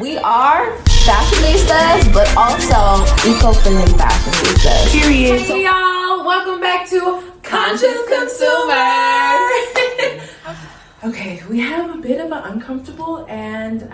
We are fashionistas, but also eco-friendly fashionistas. Period. Hey y'all, welcome back to Conscious Consumer. Okay, we have a bit of an uncomfortable and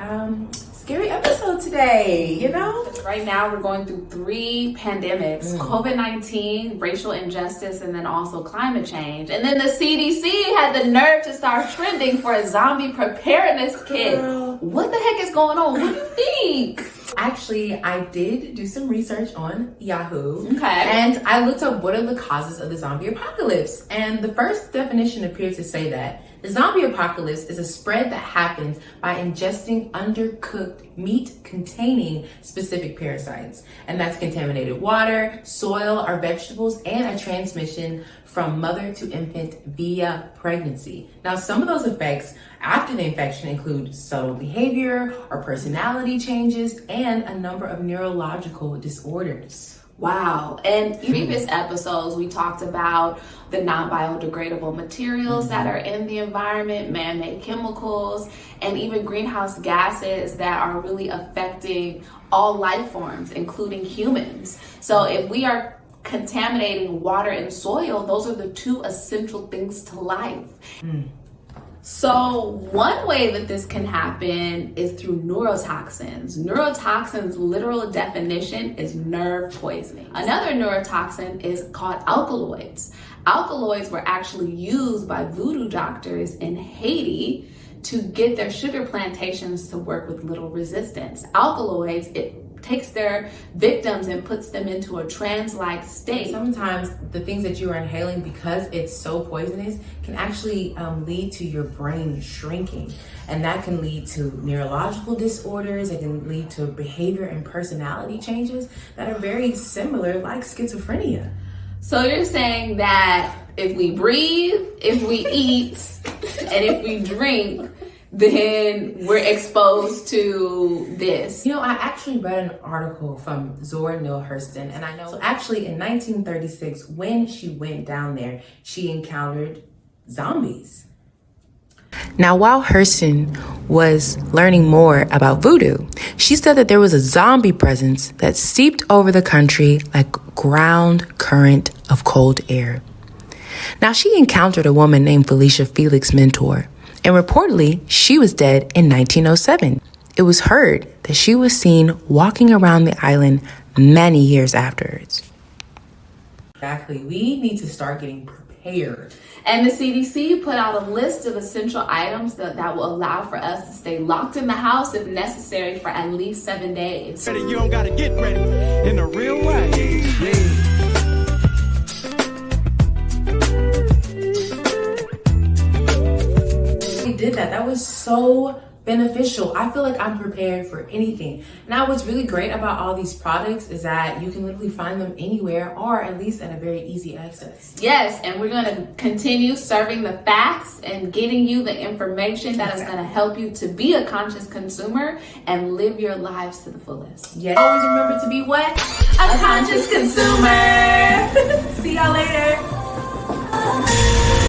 scary episode today, you know? Right now we're going through 3 pandemics, COVID-19, racial injustice, and then also climate change. And then the CDC had the nerve to start trending for a zombie preparedness kit. What the heck is going on? What do you think? Actually, I did do some research on Yahoo. Okay. And I looked up what are the causes of the zombie apocalypse. And the first definition appears to say that the zombie apocalypse is a spread that happens by ingesting undercooked meat containing specific parasites. And that's contaminated water, soil, or vegetables, and a transmission from mother to infant via pregnancy. Now, some of those effects after the infection include subtle behavior or personality changes and a number of neurological disorders. Wow. And in previous episodes, we talked about the non-biodegradable materials that are in the environment, man-made chemicals, and even greenhouse gases that are really affecting all life forms, including humans. So if we are contaminating water and soil, those are the 2 essential things to life. So one way that this can happen is through neurotoxins. Neurotoxins' literal definition is nerve poisoning. Another neurotoxin is called alkaloids. Alkaloids were actually used by VooDoo doctors in Haiti to get their sugar plantations to work with little resistance. Alkaloids, it takes their victims and puts them into a trance-like state. Sometimes the things that you are inhaling, because it's so poisonous, can actually lead to your brain shrinking. And that can lead to neurological disorders. It can lead to behavior and personality changes that are very similar, like schizophrenia. So you're saying that if we breathe, if we eat, and if we drink, then we're exposed to this. You know, I actually read an article from Zora Neil Hurston, and I know, so actually in 1936, when she went down there, she encountered zombies. Now, while Hurston was learning more about voodoo, she said that there was a zombie presence that seeped over the country like ground current of cold air. Now, she encountered a woman named Felicia Felix Mentor, and reportedly, she was dead in 1907. It was heard that she was seen walking around the island many years afterwards. Exactly. We need to start getting prepared. And the CDC put out a list of essential items that will allow for us to stay locked in the house if necessary for at least 7 days. You don't gotta get ready in a real way. Did that was so beneficial. I feel like I'm prepared for anything. Now, what's really great about all these products is that you can literally find them anywhere, or at least at a very easy access. Yes, and we're going to continue serving the facts and getting you the information that is going to help you to be a conscious consumer and live your lives to the fullest. Yes. Always remember to be what? A conscious consumer. See y'all later.